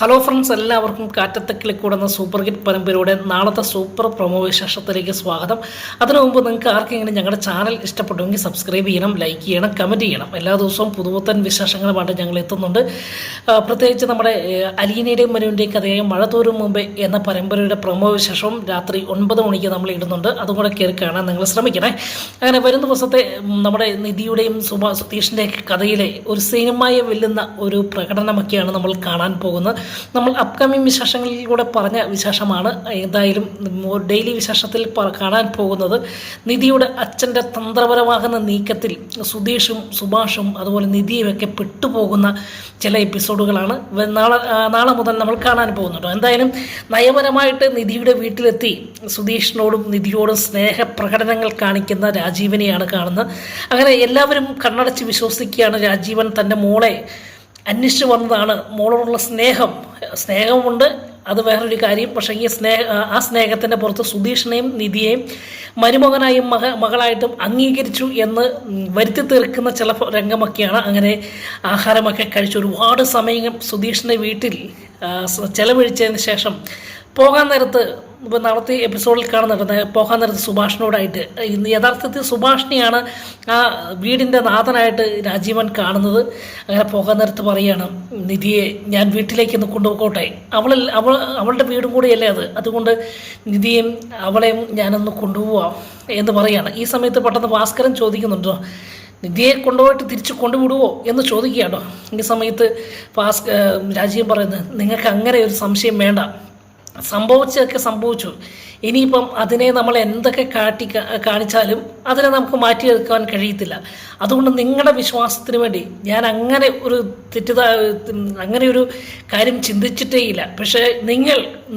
Hello friends, എല്ലാവർക്കും കാറ്റത്തെ ക്ലിക്കൂടുന്ന super hit പരമ്പരയുടെ നാളത്തെ സൂപ്പർ പ്രൊമോ വിശേഷത്തിലേക്ക് സ്വാഗതം. അതിനു മുമ്പ് നിങ്ങൾക്ക് ആർക്കെങ്കിലും ഞങ്ങളുടെ ചാനൽ ഇഷ്ടപ്പെട്ടുവെങ്കിൽ സബ്സ്ക്രൈബ് ചെയ്യണം, ലൈക്ക് ചെയ്യണം, കമൻറ്റ് ചെയ്യണം. എല്ലാ ദിവസവും പുതുപുത്തൻ വിശേഷങ്ങളുമായിട്ട് ഞങ്ങൾ എത്തുന്നുണ്ട്. പ്രത്യേകിച്ച് നമ്മുടെ അലീനയുടെയും മനുവിൻ്റെയും കഥയായ മഴ തോരും മുമ്പേ എന്ന പരമ്പരയുടെ പ്രൊമോ വിശേഷവും രാത്രി 9 മണിക്ക് നമ്മൾ ഇടുന്നുണ്ട്. അതും കൂടെ കയറി കാണാൻ നിങ്ങൾ ശ്രമിക്കണേ. അങ്ങനെ വരും ദിവസത്തെ നമ്മുടെ നിധിയുടെയും സുതീഷിൻ്റെയൊക്കെ കഥയിലെ ഒരു സിനിമയെ വെല്ലുന്ന ഒരു പ്രകടനമൊക്കെയാണ് നമ്മൾ കാണാൻ പോകുന്നത്. നമ്മൾ അപ്കമിങ് വിശേഷങ്ങളിലൂടെ പറഞ്ഞ വിശേഷമാണ്. എന്തായാലും ഡെയിലി വിശേഷത്തിൽ കാണാൻ പോകുന്നത് നിധിയുടെ അച്ഛൻ്റെ തന്ത്രപരമാകുന്ന നീക്കത്തിൽ സുധീഷും സുഭാഷും അതുപോലെ നിധിയുമൊക്കെ പെട്ടുപോകുന്ന ചില എപ്പിസോഡുകളാണ് നാളെ മുതൽ നമ്മൾ കാണാൻ പോകുന്നുണ്ട്. എന്തായാലും നയപരമായിട്ട് നിധിയുടെ വീട്ടിലെത്തി സുധീഷിനോടും നിധിയോടും സ്നേഹപ്രകടനങ്ങൾ കാണിക്കുന്ന രാജീവനെയാണ് കാണുന്നത്. അങ്ങനെ എല്ലാവരും കണ്ണടച്ച് വിശ്വസിക്കുകയാണ് രാജീവൻ തൻ്റെ മോളെ അന്വേഷിച്ച് വന്നതാണ്. മോളോടുള്ള സ്നേഹമുണ്ട്, അത് വേറൊരു കാര്യം. പക്ഷേ ആ സ്നേഹത്തിൻ്റെ പുറത്ത് സുധീഷിനെയും നിധിയെയും മരുമകനായും മകളായിട്ടും അംഗീകരിച്ചു എന്ന് വരുത്തി തീർക്കുന്ന ചില രംഗമൊക്കെയാണ്. അങ്ങനെ ആഹാരമൊക്കെ കഴിച്ച് ഒരുപാട് സമയം സുധീഷിൻ്റെ വീട്ടിൽ ചെലവഴിച്ചതിന് ശേഷം പോകാൻ നേരത്ത് ഇപ്പോൾ നാളത്തെ എപ്പിസോഡിൽ കാണുന്നുണ്ട്. പോകാൻ നേരത്ത് സുഭാഷിനോടായിട്ട് യഥാർത്ഥത്തിൽ സുഭാഷിനെയാണ് ആ വീടിൻ്റെ നാഥനായിട്ട് രാജീവൻ കാണുന്നത്. അങ്ങനെ പോകാൻ നേരത്ത് പറയുകയാണ്, നിധിയെ ഞാൻ വീട്ടിലേക്ക് ഒന്ന് കൊണ്ടുപോകട്ടെ, അവളുടെ വീടും കൂടിയല്ലേ അത്, അതുകൊണ്ട് നിധിയെയും അവളെയും ഞാനൊന്ന് കൊണ്ടുപോവാം എന്ന് പറയുകയാണ്. ഈ സമയത്ത് പെട്ടെന്ന് ഭാസ്കരൻ ചോദിക്കുന്നുണ്ടോ, നിധിയെ കൊണ്ടുപോയിട്ട് തിരിച്ച് കൊണ്ടുവിടുവോ എന്ന് ചോദിക്കുകയാണോ. ഈ സമയത്ത് രാജീവൻ പറയുന്നത്, നിങ്ങൾക്ക് അങ്ങനെ ഒരു സംശയം വേണ്ട, സംഭവിച്ചതൊക്കെ സംഭവിച്ചു. ഇനിയിപ്പം അതിനെ നമ്മൾ എന്തൊക്കെ കാണിച്ചാലും അതിനെ നമുക്ക് മാറ്റിയെടുക്കാൻ കഴിയത്തില്ല. അതുകൊണ്ട് നിങ്ങളുടെ വിശ്വാസത്തിന് വേണ്ടി ഞാൻ അങ്ങനെ ഒരു കാര്യം ചിന്തിച്ചിട്ടേ ഇല്ല. പക്ഷേ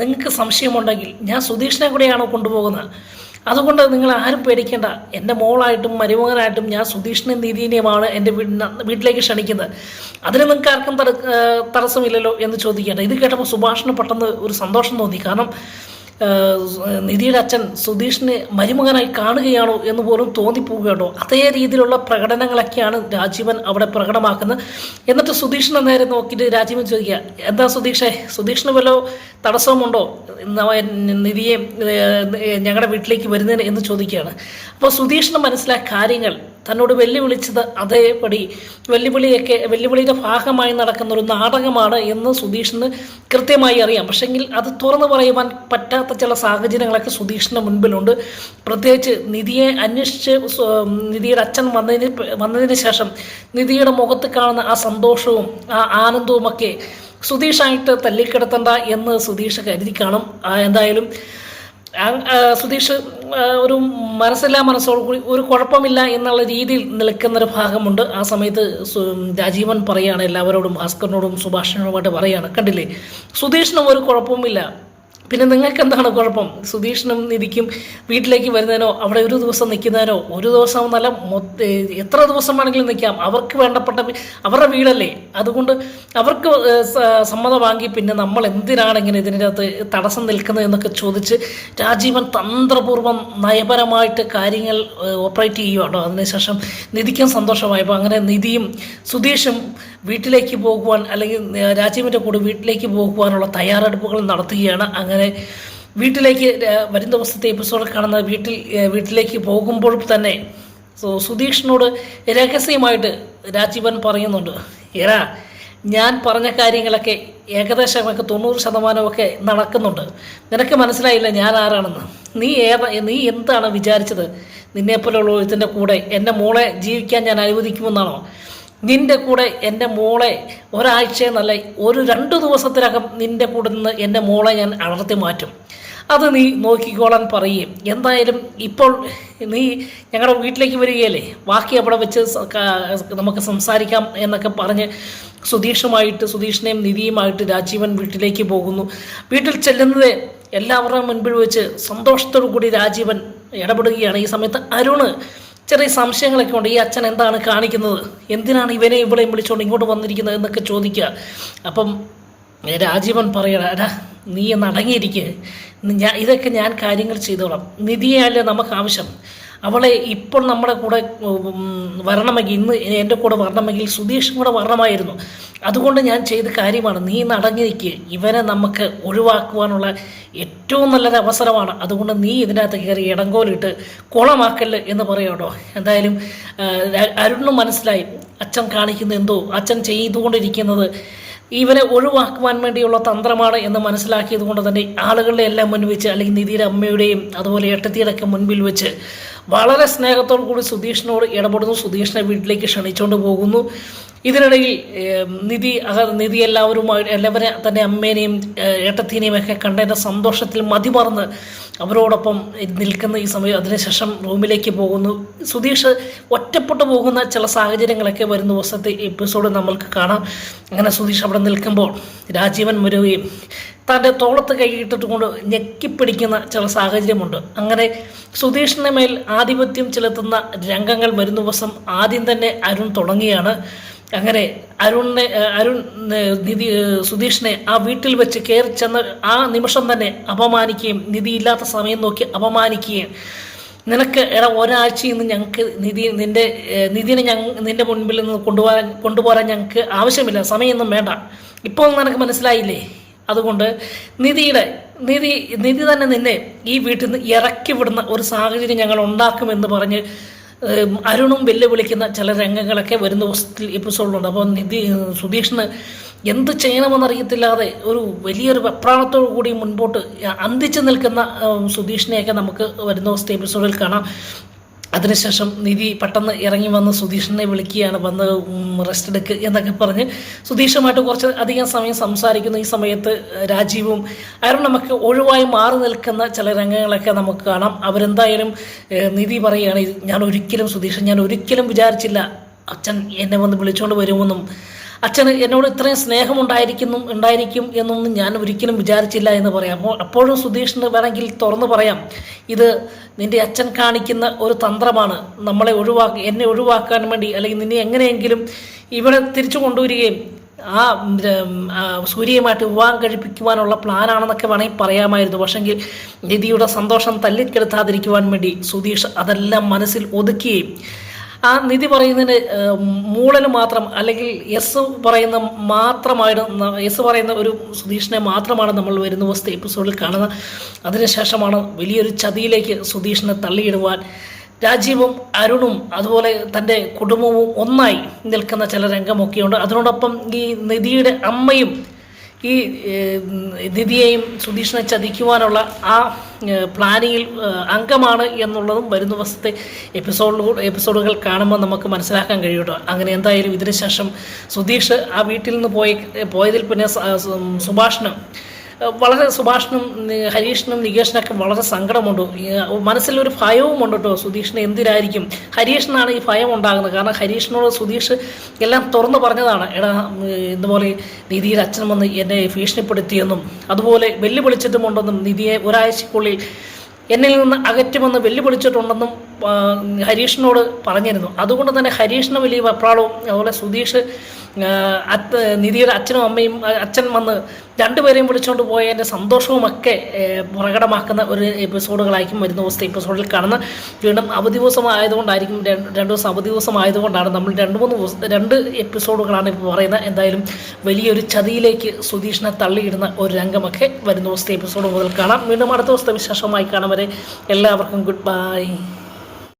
നിങ്ങൾക്ക് സംശയമുണ്ടെങ്കിൽ ഞാൻ സുധീഷിനെ കൂടെയാണോ കൊണ്ടുപോകുന്നത്, അതുകൊണ്ട് നിങ്ങൾ ആരും പേടിക്കേണ്ട. എൻ്റെ മോളായിട്ടും മരുമകനായിട്ടും ഞാൻ സുധീഷിനെ നിധിനെയുമാണ് എൻ്റെ വീട്ടിലേക്ക് ക്ഷണിക്കുന്നത്. അതിന് നിങ്ങൾക്ക് ആർക്കും തടസ്സമില്ലല്ലോ എന്ന് ചോദിക്കേണ്ട. ഇത് കേട്ടപ്പോൾ സുഭാഷിന് പെട്ടെന്ന് ഒരു സന്തോഷം തോന്നി. കാരണം നിധിയുടെ അച്ഛൻ സുധീഷിനെ മരുമകനായി കാണുകയാണോ എന്ന് പോലും തോന്നിപ്പോവുകയാണോ. അതേ രീതിയിലുള്ള പ്രകടനങ്ങളൊക്കെയാണ് രാജീവൻ അവിടെ പ്രകടമാക്കുന്നത്. എന്നിട്ട് സുധീഷിനെ നേരെ നോക്കിയിട്ട് രാജീവൻ ചോദിക്കുക, എന്താ സുധീഷിന് വല്ല തടസ്സമുണ്ടോ നിധിയെ ഞങ്ങളുടെ വീട്ടിലേക്ക് വരുന്നതിന് എന്ന് ചോദിക്കുകയാണ്. അപ്പോൾ സുധീഷിന് മനസ്സിലായ കാര്യങ്ങൾ തന്നോട് വെല്ലുവിളിച്ചത് അതേപടി വെല്ലുവിളിയുടെ ഭാഗമായി നടക്കുന്ന ഒരു നാടകമാണ് എന്ന് സുധീഷിന് കൃത്യമായി അറിയാം. പക്ഷെങ്കിൽ അത് തുറന്നു പറയുവാൻ പറ്റാത്ത ചില സാഹചര്യങ്ങളൊക്കെ സുധീഷിൻ്റെ മുൻപിലുണ്ട്. പ്രത്യേകിച്ച് നിധിയെ അന്വേഷിച്ച് നിധിയുടെ അച്ഛൻ വന്നതിന് ശേഷം നിധിയുടെ മുഖത്ത് കാണുന്ന ആ സന്തോഷവും ആ ആനന്ദവുമൊക്കെ സുധീഷായിട്ട് തല്ലിക്കിടത്തണ്ട എന്ന് സുധീഷ് കരുതി കാണും. എന്തായാലും സുധീഷ് ഒരു മനസ്സോടുകൂടി ഒരു കുഴപ്പമില്ല എന്നുള്ള രീതിയിൽ നിൽക്കുന്നൊരു ഭാഗമുണ്ട്. ആ സമയത്ത് രാജീവൻ പറയുകയാണ് എല്ലാവരോടും, ഭാസ്കറിനോടും സുഭാഷിനോടുമായിട്ട് പറയുകയാണ്, കണ്ടില്ലേ സുധീഷിനും ഒരു കുഴപ്പവുമില്ല, പിന്നെ നിങ്ങൾക്ക് എന്താണ് കുഴപ്പം? സുധീഷിനും നിധിക്കും വീട്ടിലേക്ക് വരുന്നതിനോ അവിടെ ഒരു ദിവസം നിൽക്കുന്നതിനോ, ഒരു ദിവസം നല്ല എത്ര ദിവസം വേണമെങ്കിലും നിൽക്കാം, അവർക്ക് വേണ്ടപ്പെട്ട അവരുടെ വീടല്ലേ, അതുകൊണ്ട് അവർക്ക് സമ്മതം വാങ്ങി പിന്നെ നമ്മൾ എന്തിനാണ് ഇങ്ങനെ ഇതിനകത്ത് തടസ്സം നിൽക്കുന്നത് എന്നൊക്കെ ചോദിച്ച് രാജീവൻ തന്ത്രപൂർവ്വം നയപരമായിട്ട് കാര്യങ്ങൾ ഓപ്പറേറ്റ് ചെയ്യുകയാണോ. അതിനുശേഷം നിധിക്കും സന്തോഷമായപ്പോൾ അങ്ങനെ നിധിയും സുധീഷും വീട്ടിലേക്ക് പോകുവാൻ, അല്ലെങ്കിൽ രാജീവൻ്റെ കൂടെ വീട്ടിലേക്ക് പോകുവാനുള്ള തയ്യാറെടുപ്പുകൾ നടത്തുകയാണ്. അങ്ങനെ വീട്ടിലേക്ക് വരും ദിവസത്തെ എപ്പിസോഡിൽ കാണുന്ന വീട്ടിലേക്ക് പോകുമ്പോൾ തന്നെ സുധീഷിനോട് രഹസ്യമായിട്ട് രാജീവൻ പറയുന്നുണ്ട്, എടാ ഞാൻ പറഞ്ഞ കാര്യങ്ങളൊക്കെ ഏകദേശമൊക്കെ 90% നടക്കുന്നുണ്ട്, നിനക്ക് മനസ്സിലായില്ല ഞാൻ ആരാണെന്ന്. നീ എന്താണ് വിചാരിച്ചത്? നിന്നെപ്പോലുള്ള ഇതിൻ്റെ കൂടെ എൻ്റെ മോളെ ജീവിക്കാൻ ഞാൻ അനുവദിക്കുമെന്നാണോ? നിൻ്റെ കൂടെ എൻ്റെ മോളെ ഒരാഴ്ചയെന്നല്ല, 2 ദിവസത്തിനകം നിൻ്റെ കൂടെ നിന്ന് എൻ്റെ മോളെ ഞാൻ അടർത്തി മാറ്റും, അത് നീ നോക്കിക്കോളാൻ പറയുകയും. എന്തായാലും ഇപ്പോൾ നീ ഞങ്ങളുടെ വീട്ടിലേക്ക് വരികയല്ലേ, ബാക്കി അവിടെ വെച്ച് നമുക്ക് സംസാരിക്കാം എന്നൊക്കെ പറഞ്ഞ് സുധീഷിനെയും നിധിയുമായിട്ട് രാജീവൻ വീട്ടിലേക്ക് പോകുന്നു. വീട്ടിൽ ചെല്ലുന്നത് എല്ലാവരുടെയും മുൻപിൽ വെച്ച് സന്തോഷത്തോടു കൂടി രാജീവൻ ഇടപെടുകയാണ്. ഈ സമയത്ത് അരുണ് ചെറിയ സംശയങ്ങളൊക്കെ ഉണ്ട്. ഈ അച്ഛൻ എന്താണ് കാണിക്കുന്നത്, എന്തിനാണ് ഇവളെയും വിളിച്ചുകൊണ്ട് ഇങ്ങോട്ട് വന്നിരിക്കുന്നത് എന്നൊക്കെ ചോദിക്കുക. അപ്പം രാജീവൻ പറയടാ, നീ ഒന്ന് അടങ്ങിയിരിക്കുക, ഇതൊക്കെ ഞാൻ കാര്യങ്ങൾ ചെയ്തോളാം, നിധിയല്ലേ നമുക്ക് ആവശ്യം, അവളെ ഇപ്പോൾ നമ്മുടെ കൂടെ വരണമെങ്കിൽ, ഇന്ന് എൻ്റെ കൂടെ വരണമെങ്കിൽ സുധീഷും കൂടെ വരണമായിരുന്നു. അതുകൊണ്ട് ഞാൻ ചെയ്ത കാര്യമാണ്. നീ നടങ്ങി നിൽക്കുക. ഇവനെ നമുക്ക് ഒഴിവാക്കുവാനുള്ള ഏറ്റവും നല്ലൊരു അവസരമാണ്. അതുകൊണ്ട് നീ ഇതിനകത്ത് കയറി ഇടങ്കോലിട്ട് കുളമാക്കല്ല് എന്ന് പറയട്ടോ. എന്തായാലും അരുണിന് മനസ്സിലായി അച്ഛൻ കാണിക്കുന്ന എന്തോ, അച്ഛൻ ചെയ്തുകൊണ്ടിരിക്കുന്നത് ഇവരെ ഒഴിവാക്കുവാൻ വേണ്ടിയുള്ള തന്ത്രമാണ് എന്ന് മനസ്സിലാക്കിയത് കൊണ്ട് തന്നെ ആളുകളുടെ എല്ലാം മുന്നിൽ വെച്ച്, അല്ലെങ്കിൽ നിധിയുടെ അമ്മയുടെയും അതുപോലെ ഏട്ടത്തിയുടെ ഒക്കെ മുൻപിൽ വെച്ച് വളരെ സ്നേഹത്തോടു കൂടി സുധീഷിനോട് ഇടപെടുന്നു. സുധീഷിനെ വീട്ടിലേക്ക് ക്ഷണിച്ചുകൊണ്ട് പോകുന്നു. ഇതിനിടയിൽ നിധി എല്ലാവരെ തൻ്റെ അമ്മേനെയും ഏട്ടത്തിനെയും ഒക്കെ കണ്ടതിൻ്റെ സന്തോഷത്തിൽ മതിമറന്ന് അവരോടൊപ്പം നിൽക്കുന്ന ഈ സമയം അതിനുശേഷം റൂമിലേക്ക് പോകുന്നു. സുധീഷ് ഒറ്റപ്പെട്ടു പോകുന്ന ചില സാഹചര്യങ്ങളൊക്കെ വരുന്ന ദിവസത്തെ എപ്പിസോഡ് നമ്മൾക്ക് കാണാം. അങ്ങനെ സുധീഷ് അവിടെ നിൽക്കുമ്പോൾ രാജീവൻ വരികയും തൻ്റെ തോളത്ത് കൈയിട്ടിട്ടുകൊണ്ട് ഞെക്കിപ്പിടിക്കുന്ന ചില സാഹചര്യമുണ്ട്. അങ്ങനെ സുധീഷിൻ്റെ മേൽ ആധിപത്യം ചെലുത്തുന്ന രംഗങ്ങൾ വരുന്ന ദിവസം ആദ്യം തന്നെ അരുൺ തുടങ്ങിയാണ്. അങ്ങനെ സുധീഷിനെ ആ വീട്ടിൽ വെച്ച് കയറി ചെന്ന് ആ നിമിഷം തന്നെ അപമാനിക്കുകയും നിധിയില്ലാത്ത സമയം നോക്കി അപമാനിക്കുകയും, നിനക്ക് ഒരാഴ്ചയിൽ നിന്ന് ഞങ്ങൾക്ക് നിധിനെ നിൻ്റെ മുൻപിൽ നിന്ന് കൊണ്ടുപോരാൻ ഞങ്ങൾക്ക് ആവശ്യമില്ല, സമയമൊന്നും വേണ്ട, ഇപ്പോൾ നിനക്ക് മനസ്സിലായില്ലേ? അതുകൊണ്ട് നിധി തന്നെ നിന്നെ ഈ വീട്ടിൽ നിന്ന് ഇറക്കി വിടുന്ന ഒരു സാഹചര്യം ഞങ്ങൾ ഉണ്ടാക്കുമെന്ന് പറഞ്ഞ് അരുണും വെല്ലുവിളിക്കുന്ന ചില രംഗങ്ങളൊക്കെ വരുന്ന ദിവസത്തിൽ എപ്പിസോഡിലുണ്ട്. അപ്പോൾ സുധീഷിന് എന്ത് ചെയ്യണമെന്നറിയത്തില്ലാതെ ഒരു വലിയൊരു വെപ്രാളത്തോടു കൂടി മുൻപോട്ട് അന്തിച്ചു നിൽക്കുന്ന സുധീഷിനെയൊക്കെ നമുക്ക് വരുന്ന ദിവസത്തെ എപ്പിസോഡിൽ കാണാം. അതിനുശേഷം നിധി പെട്ടെന്ന് ഇറങ്ങി വന്ന് സുധീഷിനെ വിളിക്കുകയാണ്, വന്ന് റെസ്റ്റ് എടുക്കുക എന്നൊക്കെ പറഞ്ഞ് സുധീഷുമായിട്ട് കുറച്ച് അധികം സമയം സംസാരിക്കുന്നു. ഈ സമയത്ത് രാജീവും നമുക്ക് ഒഴിവായി മാറി നിൽക്കുന്ന ചില രംഗങ്ങളൊക്കെ നമുക്ക് കാണാം. അവരെന്തായാലും നിധി പറയുകയാണ്, ഞാൻ ഒരിക്കലും വിചാരിച്ചില്ല അച്ഛൻ എന്നെ വന്ന് വിളിച്ചുകൊണ്ട് വരുമെന്നും അച്ഛന് എന്നോട് ഇത്രയും ഉണ്ടായിരിക്കും എന്നൊന്നും ഞാൻ ഒരിക്കലും വിചാരിച്ചില്ല എന്ന് പറയാം. അപ്പോഴും സുധീഷിന് വേണമെങ്കിൽ തുറന്നു പറയാം, ഇത് നിൻ്റെ അച്ഛൻ കാണിക്കുന്ന ഒരു തന്ത്രമാണ്, എന്നെ ഒഴിവാക്കാൻ വേണ്ടി, അല്ലെങ്കിൽ നിന്നെ എങ്ങനെയെങ്കിലും ഇവിടെ തിരിച്ചു കൊണ്ടുവരികയും ആ സൂര്യയുമായിട്ട് വിവാഹം കഴിപ്പിക്കുവാനുള്ള പ്ലാനാണെന്നൊക്കെ വേണമെങ്കിൽ പറയാമായിരുന്നു. പക്ഷെങ്കിൽ നിധിയുടെ സന്തോഷം തല്ലിക്കെടുത്താതിരിക്കുവാൻ വേണ്ടി സുധീഷ് അതെല്ലാം മനസ്സിൽ ഒതുക്കുകയും ആ നിധി പറയുന്നതിന് മൂളൽ മാത്രം, അല്ലെങ്കിൽ യെസ് പറയുന്ന ഒരു സുധീഷിനെ മാത്രമാണ് നമ്മൾ വരുന്ന ദിവസത്തെ എപ്പിസോഡിൽ കാണുന്നത്. അതിനുശേഷമാണ് വലിയൊരു ചതിയിലേക്ക് സുധീഷിനെ തള്ളിയിടുവാൻ രാജീവും അരുണും അതുപോലെ തൻ്റെ കുടുംബവും ഒന്നായി നിൽക്കുന്ന ചില രംഗമൊക്കെയുണ്ട്. അതിനോടൊപ്പം ഈ നിധിയുടെ അമ്മയും ഈ നിധിയെയും സുധീഷിനെ ചതിക്കുവാനുള്ള ആ പ്ലാനിങ്ങിൽ അംഗമാണ് എന്നുള്ളതും വരുന്ന ദിവസത്തെ എപ്പിസോഡുകൾ കാണുമ്പോൾ നമുക്ക് മനസ്സിലാക്കാൻ കഴിയും. അങ്ങനെ എന്തായാലും ഇതിനു ശേഷം സുധീഷ് ആ വീട്ടിൽ നിന്ന് പോയതിൽ പിന്നെ സുഭാഷിനും ഹരീഷിനും നികേഷിനൊക്കെ വളരെ സങ്കടമുണ്ട്. മനസ്സിലൊരു ഭയവുമുണ്ട് കേട്ടോ. സുധീഷിന് എന്തിനായിരിക്കും, ഹരീഷിനാണ് ഈ ഭയം ഉണ്ടാകുന്നത്. കാരണം ഹരീഷിനോട് സുധീഷ് എല്ലാം തുറന്നു പറഞ്ഞതാണ്, ഇതുപോലെ നിധിയുടെ അച്ഛൻ വന്ന് എന്നെ ഭീഷണിപ്പെടുത്തിയെന്നും അതുപോലെ വെല്ലുവിളിച്ചിട്ടുമുണ്ടെന്നും നിധിയെ ഒരാഴ്ചക്കുള്ളിൽ എന്നിൽ നിന്ന് അകറ്റുമെന്ന് വെല്ലുവിളിച്ചിട്ടുണ്ടെന്നും ഹരീഷിനോട് പറഞ്ഞിരുന്നു. അതുകൊണ്ട് തന്നെ ഹരീഷിന് വലിയ വെപ്രാളവും അതുപോലെ സുധീഷ് നിധിയുടെ അച്ഛനും അമ്മയും അച്ഛൻ വന്ന് രണ്ടുപേരെയും വിളിച്ചുകൊണ്ട് പോയതിൻ്റെ സന്തോഷവുമൊക്കെ പ്രകടമാക്കുന്ന ഒരു എപ്പിസോഡുകളായിരിക്കും വരുന്ന ദിവസത്തെ എപ്പിസോഡിൽ കാണുന്ന. വീണ്ടും അവധി ദിവസമായതുകൊണ്ടായിരിക്കും, 2 ദിവസം അവധി ദിവസമായതുകൊണ്ടാണ് നമ്മൾ 2 എപ്പിസോഡുകളാണ് ഇപ്പോൾ പറയുന്നത്. എന്തായാലും വലിയൊരു ചതിയിലേക്ക് സുധീഷിനെ തള്ളിയിടുന്ന ഒരു രംഗമൊക്കെ വരുന്ന ദിവസത്തെ എപ്പിസോഡ് മുതൽ കാണാം. വീണ്ടും അടുത്ത ദിവസത്തെ വിശേഷമായി കാണും വരെ എല്ലാവർക്കും ഗുഡ് ബൈ.